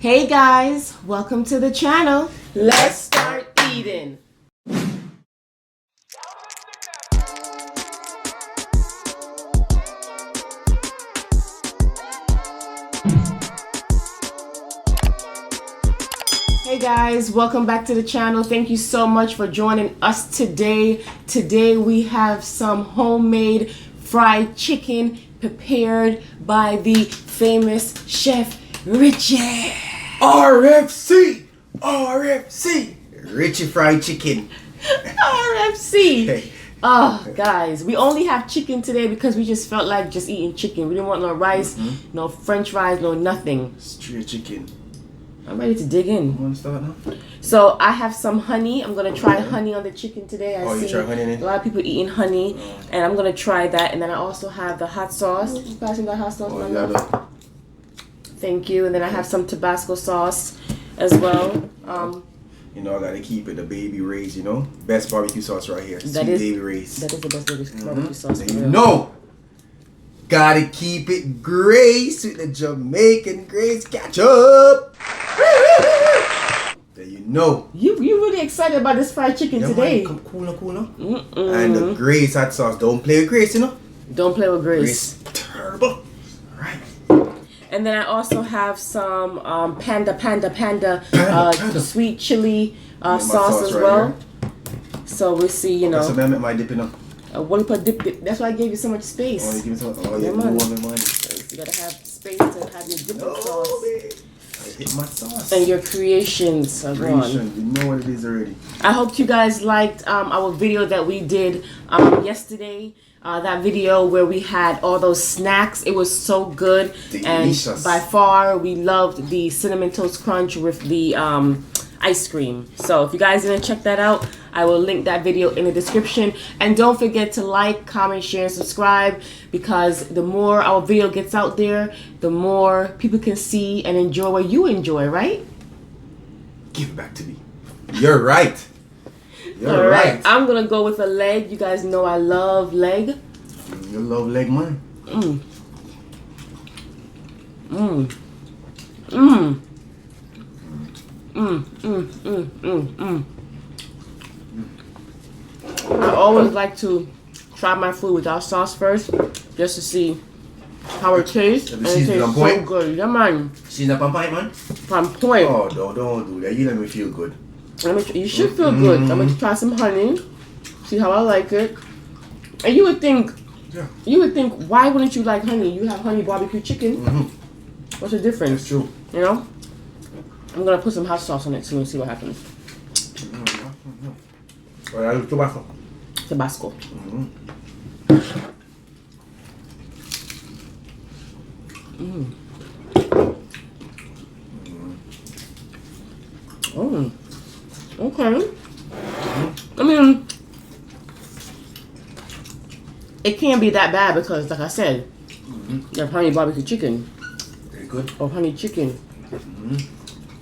Hey guys, welcome to the channel. Let's start eating. Hey guys, welcome back to the channel. Thank you so much for joining us today. Today we have some homemade fried chicken prepared by the famous chef Richie. RFC! Richie fried chicken. RFC. Hey. Oh, guys, we only have chicken today because we just felt like just eating chicken. We didn't want no rice, no french fries, no nothing. Straight chicken. I'm ready to dig in. You want to start now? So I have some honey. I'm going to try honey on the chicken today. I see you try honey in it? a lot of people eating honey, and I'm going to try that. And then I also have the hot sauce. You guys see that hot sauce? Thank you. And then I have some Tabasco sauce as well. You know, I gotta keep it the Baby Ray's, you know? Best barbecue sauce right here. That is Baby Ray's. That is the best barbecue sauce. You know! Gotta keep it Grace with the Jamaican Grace ketchup. There you know. You really excited about this fried chicken today. Man, come cool now. And the Grace hot sauce. Don't play with Grace, you know? Don't play with Grace. Turbo. Right. And then I also have some panda sweet chili sauce as well. Here. So we'll see, you know. That's what I meant my dipping up. What you put dip. That's why I gave you so much space. Oh, you give me some. Oh, yeah, yeah, man. mine. You gotta have space to have your dipping sauce. Man. I hit my sauce. And your creations are gone. You know what it is already. I hope you guys liked our video that we did yesterday. That video where we had all those snacks. It was so good. Delicious. And by far we loved the cinnamon toast crunch with the ice cream. So if you guys didn't check that out, I will link that video in the description. And don't forget to like, comment, share, and subscribe, because the more our video gets out there, the more people can see and enjoy what you enjoy, right? Give it back to me. You're right. All right. I'm gonna go with a leg. You guys know I love leg. You love leg, man. I always like to try my food without sauce first, just to see how it tastes. And it tastes so good. Yeah, man. She's not on point, man. On point. Oh, don't do that. You let me feel good. You should feel good. I'm going to try some honey, see how I like it. And you would think, why wouldn't you like honey? You have honey barbecue chicken. What's the difference? That's true. You know? I'm going to put some hot sauce on it too and see what happens. Oh, I love tobacco. Tabasco. Oh. Okay. I mean, it can't be that bad because, like I said, you have honey barbecue chicken. Very good. Or honey chicken.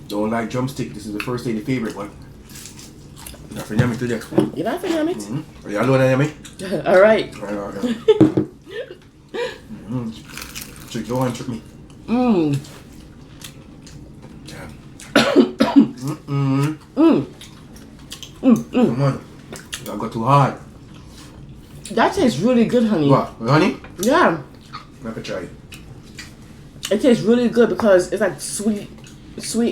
Don't like drumstick. This is the first day, the favorite one. Not for yummy today. You like for yummy? Are you alone, yummy? All right. Trick, go on, trick me. Come on. That got too hard. That tastes really good, honey. What? With honey? Yeah. I could try it. It tastes really good because it's like sweet,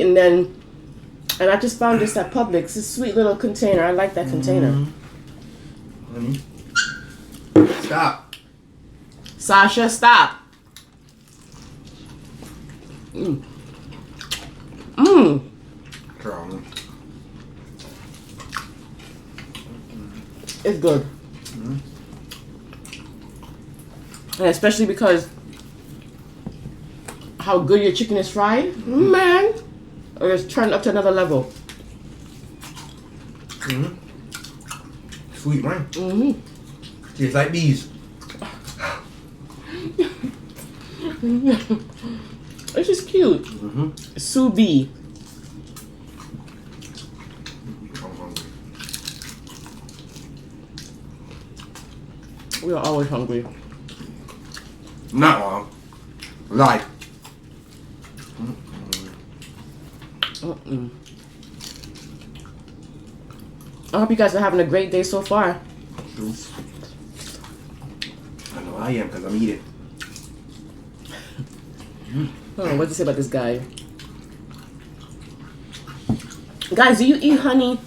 and I just found this at Publix. It's a sweet little container. I like that container. Honey. Stop. Sasha, stop. It's good. And especially because how good your chicken is fried, man. Or it's turned up to another level. Sweet, man. Tastes like bees. It's just cute. Sous vide. We are always hungry. Not wrong. Like. I hope you guys are having a great day so far. True. I know I am because I'm eating. Oh, what to say about this guy? Guys, do you eat honey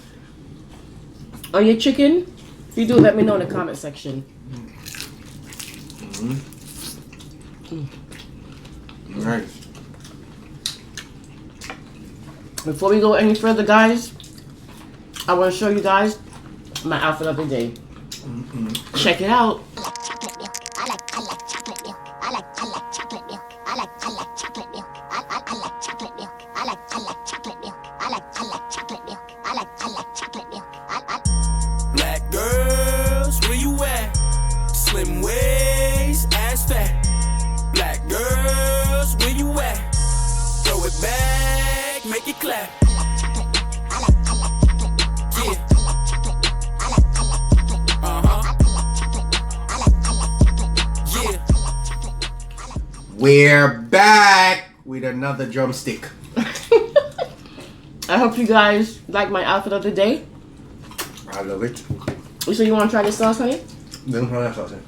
on your chicken? If you do, let me know in the comment section. Nice. Before we go any further, guys, I want to show you guys my outfit of the day. Check it out. Chocolate milk. I like chocolate milk. I like chocolate milk. I like chocolate milk. I like chocolate milk. I like chocolate milk. I like chocolate milk. I like chocolate milk. Black girls, where you at? Slim waist, ass fat. Black girls, where you at? Throw it back, make it clap. We're back with another drumstick. I hope you guys like my outfit of the day. I love it. So you want to try this sauce, honey? Don't have that sauce in.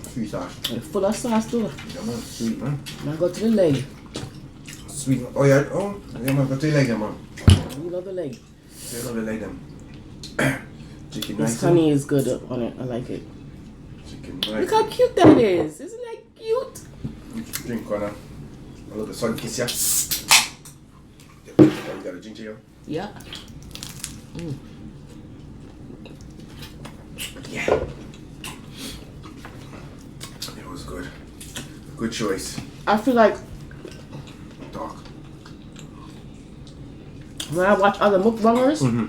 Sweet sauce. Full of sauce too. Yeah, man. Sweet, man. Now go to the leg. Sweet. Oh, yeah. Oh, yeah, man. Go to the leg, yeah, man. You love the leg. I love the leg, them. Chicken This nice. honey is good on it. I like it. Chicken Look nice. how cute that is. Isn't that cute? Drink on her. I love the sun kiss, yeah. You got a ginger, yeah? Yeah. Yeah. It was good. Good choice. I feel like Dog. when I watch other mukbangers,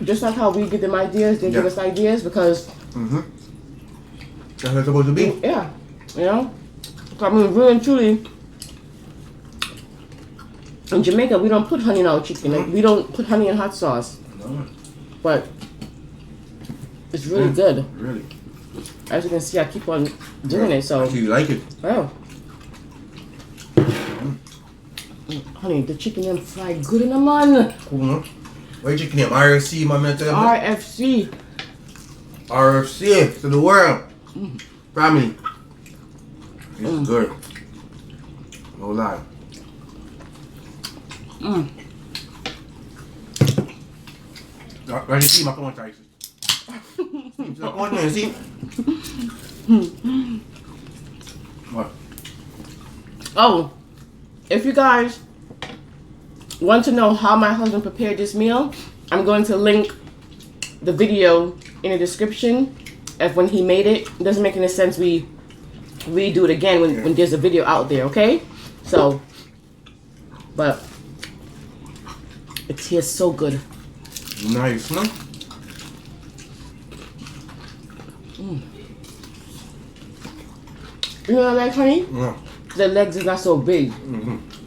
just like how we give them ideas, they give Yeah. us ideas because, That's how it's supposed to be. yeah, you know? I mean, really and truly, in Jamaica, we don't put honey in our chicken. Like, we don't put honey in hot sauce. No, But it's really good. really. As you can see, I keep on doing it, so, Actually, you like it. wow. Honey, the chicken them fried good in the man. Cool, no? Where you chicken name? RFC, my man. Tell them. RFC. RFC to the world. Family. It's good. No lie. Right, you see, my come on, Tyson. Come on, man, see? What? Oh, if you guys want to know how my husband prepared this meal, I'm going to link the video in the description of when he made it. It doesn't make any sense we redo it again when there's a video out there, okay? So, but it tastes so good. Nice, no? You know what I like, honey? Yeah. The legs is not so big.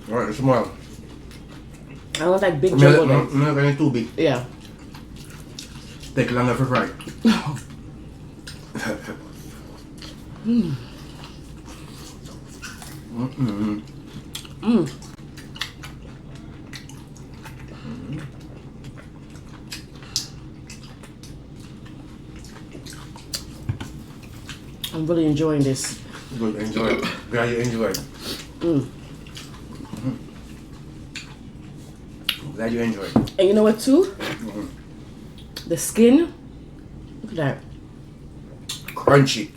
Alright, it's small. I don't like big I'm jumbo not legs. going too big. Yeah. Take longer for fry. I'm really enjoying this. Good, enjoy it. Glad you enjoy it. Glad you enjoy it. And you know what too? The skin. Look at that. Crunchy.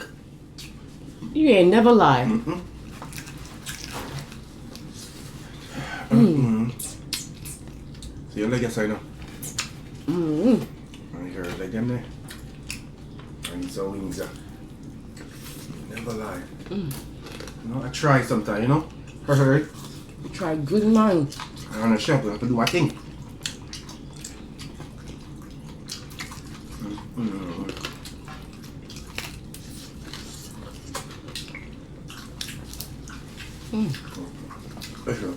You ain't never lie. So you like your side now? I hear like them there. I need some wings, yeah. Never lie. You know, I try sometimes, you know? Perfect. Try good man. I'm on the shop, I have to do my thing.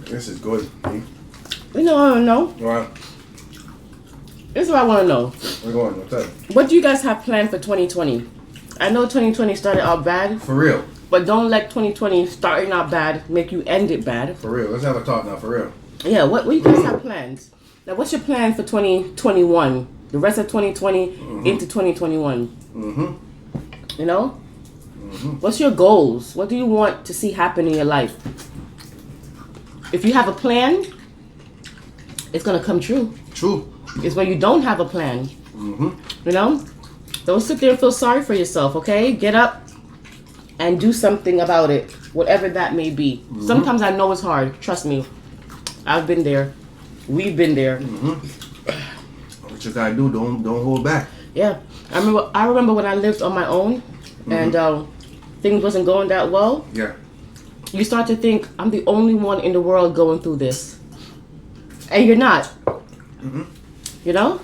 This is good. You know, I don't know. Well, This is what I want to know. we're going. What's up? What do you guys have planned for 2020? I know 2020 started out bad, For real. but don't let 2020 starting out bad make you end it bad. For real. Let's have a talk now. For real. Yeah, what you guys have plans? Now, what's your plan for 2021? The rest of 2020 into 2021? You know? What's your goals? What do you want to see happen in your life? If you have a plan, it's going to come true. True. It's when you don't have a plan. You know? Don't sit there and feel sorry for yourself, okay? Get up and do something about it, whatever that may be. Sometimes I know it's hard. Trust me. I've been there. We've been there. What you gotta do, don't hold back. Yeah. I remember when I lived on my own and things wasn't going that well. Yeah. You start to think, I'm the only one in the world going through this. And you're not. You know?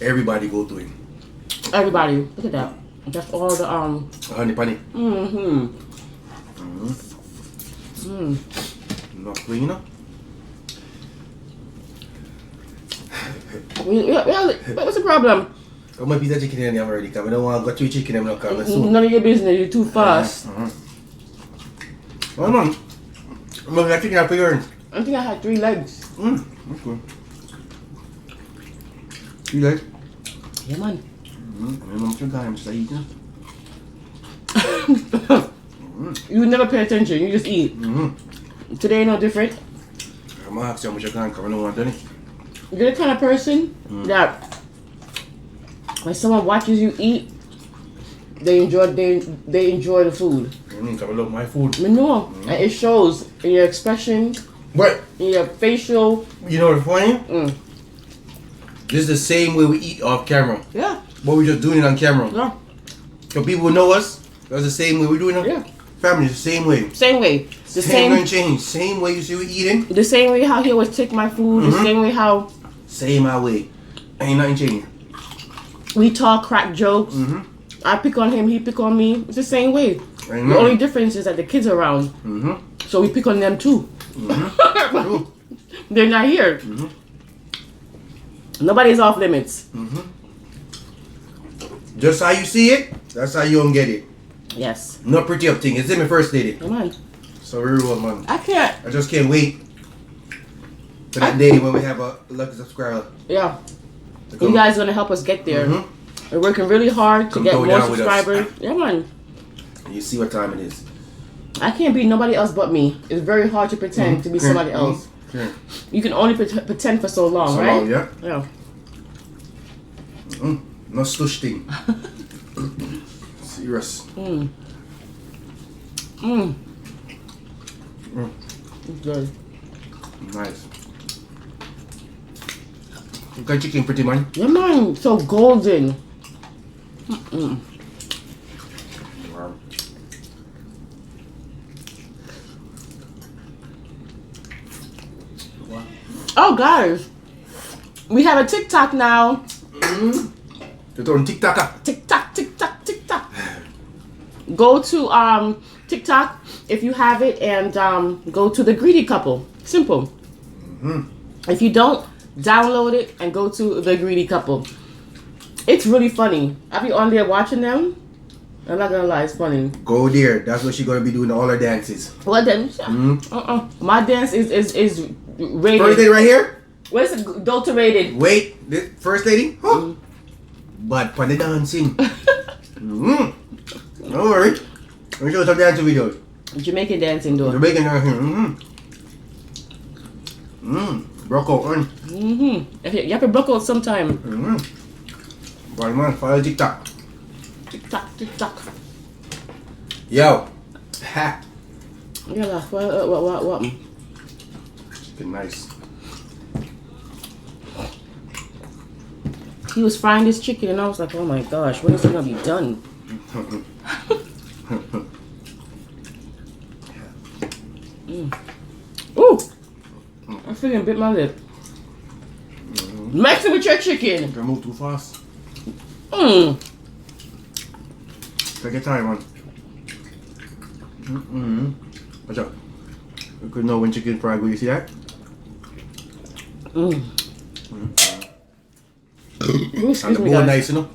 Everybody go through it. Everybody. Look at that. That's all the Honey bunny. Not clean, you know? What's the problem? How much piece of chicken in there already? Because I don't want to go 3 chicken in there soon. None of your business. You're too fast. Oh, man. I'm going to chicken out for yours. I think I had 3 legs. That's good. You like? Yeah, man. I'm just eating. You never pay attention. You just eat. Today no different. I'm going to ask you how much you can because I don't want any. You're the kind of person that when someone watches you eat, they enjoy the food. I love my food. I know. And it shows in your expression, What? in your facial. You know what's funny? This is the same way we eat off camera. Yeah. But we're just doing it on camera. Yeah. So people who know us, that's the same way we're doing it. Yeah. Family, the same way. Same way. The Same same. change. Same way you see we eating. The same way how he always take my food. The same way how Same our way. Ain't nothing changing. we talk, crack jokes. I pick on him, he pick on me. It's the same way. Ain't The only nothing. difference is that the kids are around. So we pick on them too. True. They're not here. Nobody's off limits. Just how you see it, that's how you gonna get it. Yes. No pretty up thing. It's in my first lady. Come on. So we roll, man. I can't. I just can't wait for that day when we have a lucky subscriber. Yeah. to You come. guys are gonna help us get there. We're working really hard to Come get throw more down with us. subscribers. Yeah, man. And you see what time it is. I can't be nobody else but me. It's very hard to pretend to be somebody else. Yeah. You can only pretend for so long, So right? long, yeah. Yeah. No stush thing. Serious. It's good. Nice. You got chicken pretty, man. Yeah, man. So golden. Wow. Oh, guys. We have a TikTok now. You're on TikTok. TikTok, TikTok, TikTok. Go to TikTok if you have it and go to the Greedy Couple. Simple. If you don't, download it and go to the Greedy Couple. It's really funny. I'll be on there watching them. I'm not gonna lie, it's funny. Go there. That's what she's gonna be doing all her dances. What then? My dance is rated. First lady right here. Where's it adulterated? Wait, this first lady? Huh? But for the dancing. Don't worry. Let me show you some dancing videos. Jamaican dancing You're door. making her here. Broke out, You have to block out sometime. Boy, man, follow TikTok. TikTok, TikTok. Yo. Ha. Yeah, what? Chicken nice. He was frying this chicken and I was like, oh my gosh, when is it gonna be done? Ooh! I freaking bit my lip. Mix it with your chicken. Don't move too fast. Take your time, man. Watch out. You could know when chicken fried. Will you see that? Ooh, And excuse the me, bone guys. nice, you know?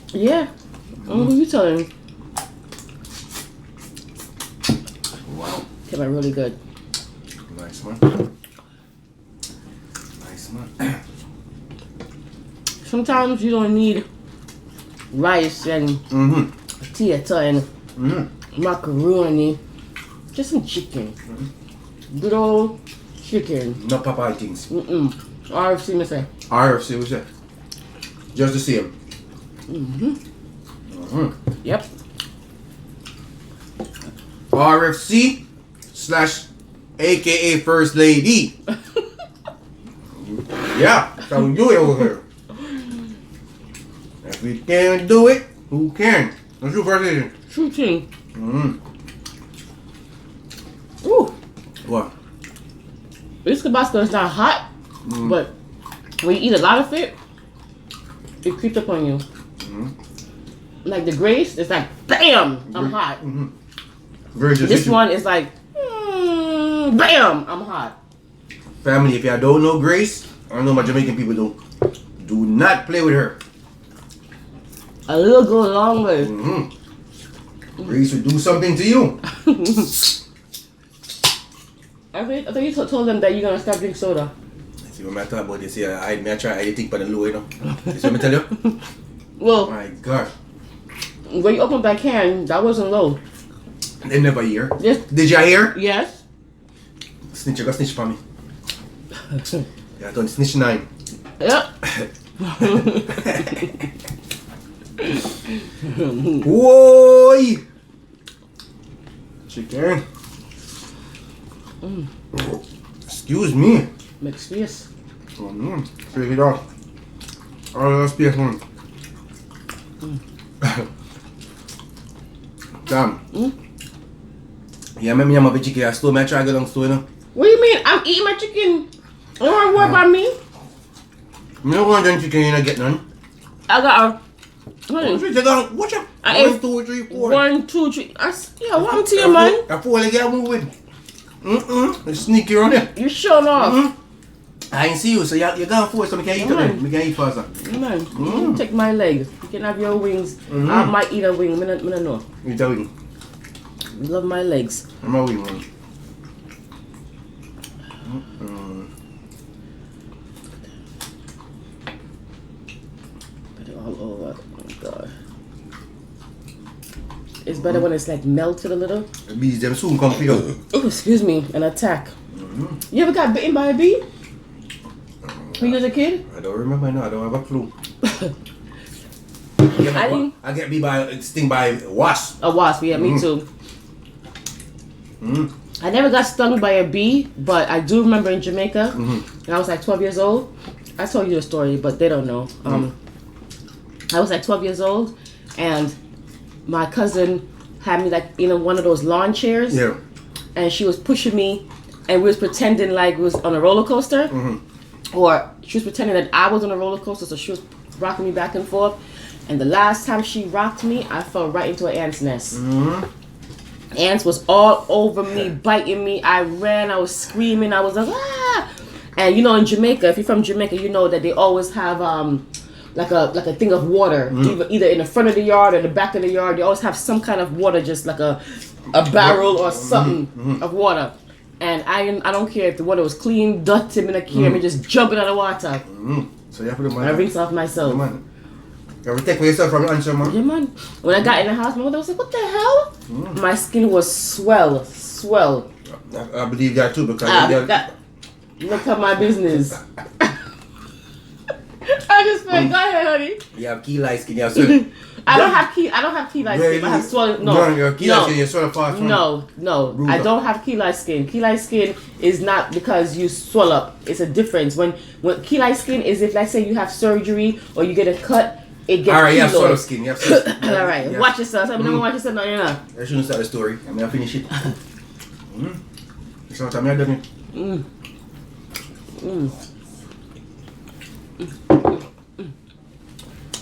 Yeah. Who you telling? Wow. Came out really good. Nice, man. Nice, man. Sometimes you don't need rice and potato and macaroni. Just some chicken. Good old chicken. No Popeye things. RFC, me say. RFC, what's that? Just the same. Yep. RFC / AKA First Lady. Yeah, that's how we do it over here. If we can't do it, who can? Let's do First Lady. Shooting. Ooh. What? This Tabasco is not hot, but when you eat a lot of it, it creeps up on you. Like the Grace, it's like, bam, I'm hot. This one is like, bam, I'm hot. Family, if y'all don't know Grace, I don't know my Jamaican people do not play with her. A little go a long way. Grace will do something to you. I thought you told them that you're gonna stop drinking soda. See what I talk about this here. I try I think for the low, you know. You see what I tell you? Well, My God. when you opened that can, that wasn't low. They never hear. Yes. Did you hear? Yes. Snitch, you got snitch for me. Yeah, I done snitch 9. Yep. Whoa! Chicken. Excuse me. Make space. Take it off. All that space, man. Damn. Yeah, me have a chicken. I still may try to go down store, you know. What do you mean? I'm eating my chicken. Don't worry about me. Me don't want to drink chicken, you don't get none. I got a. Watch out. I 1, 2, 3, 4. 1, 2, 3. Yeah, one to you, man. I feel like I'm moving. It's sneaky around here. You showing off. I ain't see you, so you're going for it, so I can't eat it. We can eat faster. Man, you take my legs. You can have your wings. I might eat a wing. I don't know. You tell me. You love my legs. I'm a wing, man. Put it all over. Oh my God. It's better when it's like melted a little. The bees, them soon come for you. Oh, excuse me, an attack. You ever got bitten by a bee? When you was a kid? I don't remember now, I don't have a clue. I get bit by, sting by a wasp. A wasp, yeah, me too. I never got stung by a bee, but I do remember in Jamaica, when I was like 12 years old. I told you the story, but they don't know. I was like 12 years old, and my cousin had me like in one of those lawn chairs. Yeah. And she was pushing me, and we was pretending like we was on a roller coaster. Or she was pretending that I was on a roller coaster, so she was rocking me back and forth. And the last time she rocked me, I fell right into an ant's nest. Ants was all over me, biting me. I ran, I was screaming, I was like, ah! And you know, in Jamaica, if you're from Jamaica, you know that they always have like a thing of water, either in the front of the yard or the back of the yard. They always have some kind of water, just like a barrel or something of water. And I don't care if the water was clean, dirty, I don't care. Me just jumping out of the water. So you have to do I rinse off myself. Yeah, man. You have to take yourself from the answer, man. Yeah, man. When I got in the house, my mother was like, what the hell? My skin was swell. I believe that too, because Look at my business. I just went, go ahead, honey. you have key light skin, you have certain... I don't have key light skin. I have swollen. No, your key light skin, you're swollen fast. No. I don't have key light skin. Key light skin is not because you swell up. It's a difference. When key light skin is if, let's say, you have surgery or you get a cut, it gets. Alright, you have swollen skin. You have swollen skin. Alright, yeah. watch yourself. I'm gonna watch yourself. No, you're not. I shouldn't start the story. I'm gonna finish it. It's not time you're done it.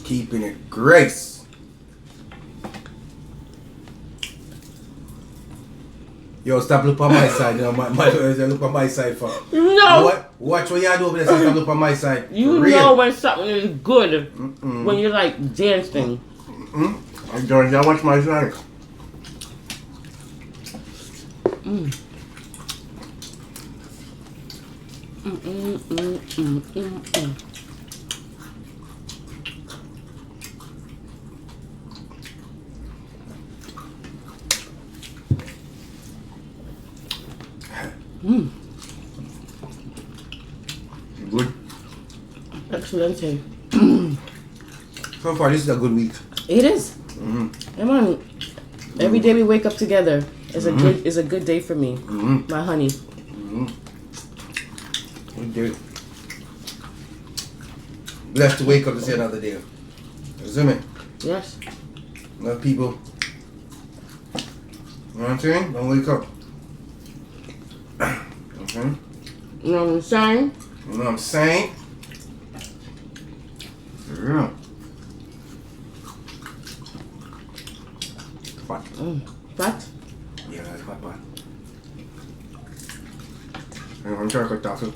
Keeping it grace. Yo, stop looking on my side. You know, my look on my side for. No. Watch what you do over there. Stop looking on my side. You know when something is good when you're like dancing. I don't. I watch my side. Good. Excellent. So far, this is a good week. It is. Come on. Every day we wake up together is a good day for me. My honey. Good day. Blessed to wake up to see another day. You see me? Yes. A lot of people. You know what I'm saying? Don't wake up. Okay. You know what I'm saying? You know what I'm saying? For real. Fat. What? Yeah, that's fat. I'm trying to cut off it.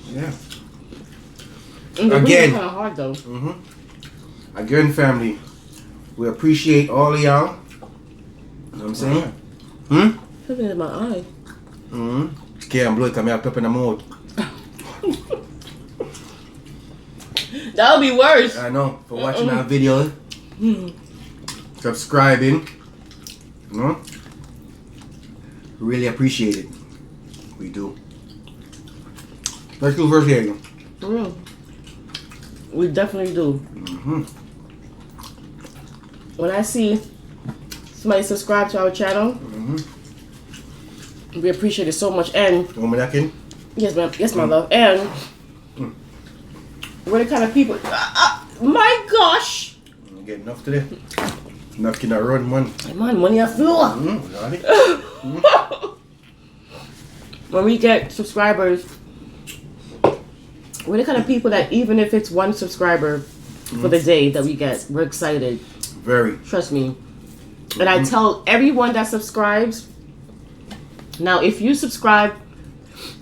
Yeah. Again. Kind of hard though. Again, family. We appreciate all of y'all. You know what I'm saying? Something in my eye. Scared blood coming up in the mouth. That would be worse. I know. For watching our videos. Subscribing. You know? Really appreciate it. We do. Let's do first here. For real. We definitely do. When I see somebody subscribe to our channel, we appreciate it so much. And yes, ma'am. Yes, my love. And we're the kind of people. My gosh! I get enough today. Enough can I run one. Man, money on floor. When we get subscribers, we're the kind of people that even if it's one subscriber for the day that we get, we're excited. Very. Trust me. And I tell everyone that subscribes, now if you subscribe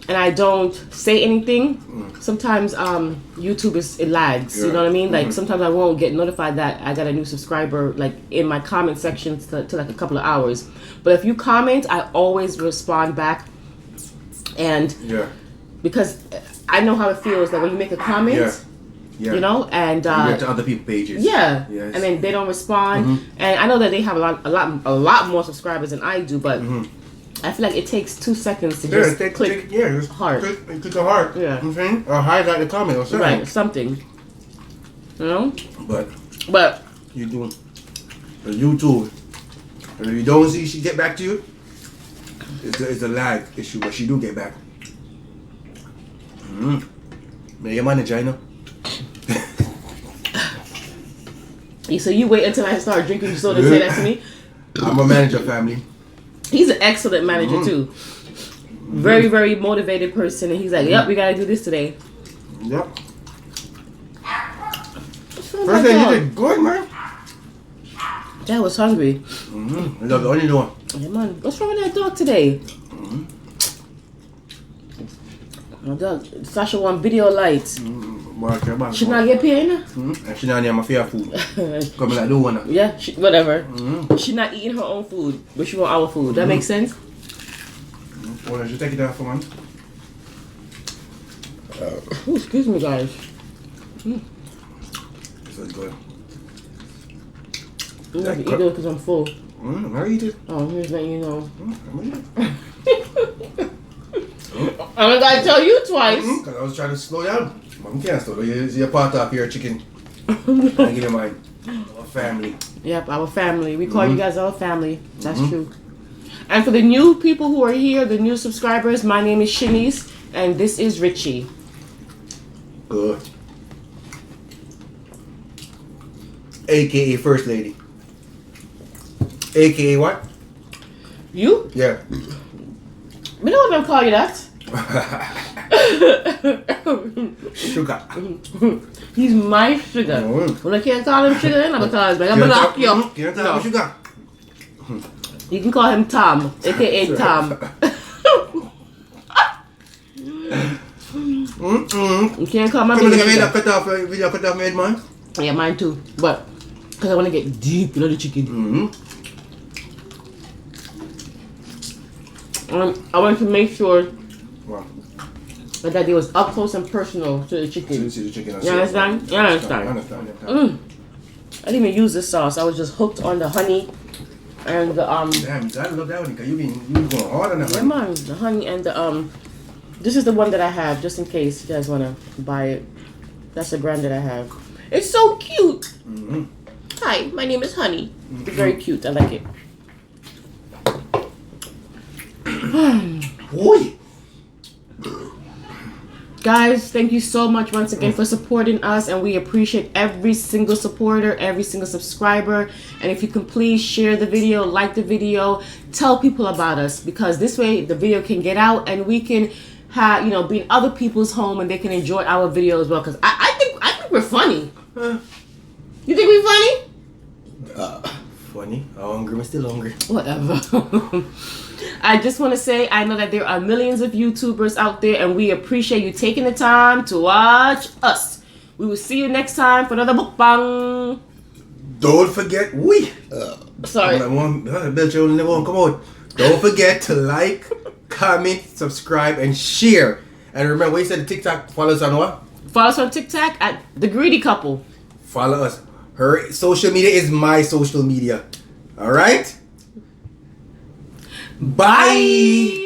and I don't say anything, sometimes YouTube it lags. You know what I mean? Like sometimes I won't get notified that I got a new subscriber like in my comment section to like a couple of hours. But if you comment, I always respond back. And because I know how it feels that when you make a comment, you know, and you get to other people's pages. and then they don't respond. And I know that they have a lot more subscribers than I do, but I feel like it takes 2 seconds to just click heart. Click a heart. Yeah. You know what I'm saying? Or highlight the comment or something. Right, something. You know? But you do the YouTube. And if you don't see she get back to you, it's a lag issue, but she do get back. May your manager, you know? So you wait until I start drinking soda to say that to me? I'm a manager, family. He's an excellent manager too. Very, very motivated person, and he's like, "Yep, we gotta do this today." Yep. First day you did good, man. Dad was hungry. What are you doing? Yeah, man. What's wrong with that dog today? My dog, Sasha want video lights. She not get paid, She not need my fair food. Come like do one. Yeah, whatever. She not eating her own food, but she want our food. That makes sense? Well, I should take it out for one. Excuse me, guys. So it's good. I'm not eat it because I'm full. I eat it. Oh, here's letting you know. I'm gonna tell you twice. Because I was trying to slow down. Mom can't slow down. You're part of your chicken. I give you mine. Our family. Yep, our family. We call you guys our family. That's true. And for the new people who are here, the new subscribers, my name is Shanice, and this is Richie. Good. AKA First Lady. AKA what? You? Yeah. We don't want to call you that. Sugar. He's my sugar. When I can't call him sugar, then I'm gonna block you. Can't tell him sugar. You can call him Tom, aka Tom. You can't call my baby sugar. Video cut off made mine. Yeah, mine too. But because I want to get deep into the chicken. I want to make sure Wow. But that day was up close and personal to the So chicken. you see the chicken. You understand? You I understand? understand. I didn't even use this sauce. I was just hooked on the honey and the Damn, you gotta love that one because you been going hard on that yeah, one. man, the honey and the this is the one that I have just in case you guys wanna buy it. That's the brand that I have. It's so cute. Mm-hmm. Hi, my name is Honey. It's very cute. I like it. Boy. Guys, thank you so much once again for supporting us, and we appreciate every single supporter, every single subscriber. And if you can please share the video, like the video, tell people about us, because this way the video can get out and we can have, you know, be in other people's home and they can enjoy our video as well. Because I think we're funny. You think we're funny? Funny. I'm hungry. I'm still hungry. Whatever. I just want to say, I know that there are millions of YouTubers out there, and we appreciate you taking the time to watch us. We will see you next time for another mukbang. Don't forget, Sorry. Come on. Don't forget to like, comment, subscribe, and share. And remember, what you said, the TikTok, follow us on what? Follow us on TikTok at The Greedy Couple. Follow us. Her social media is my social media. All right? Bye.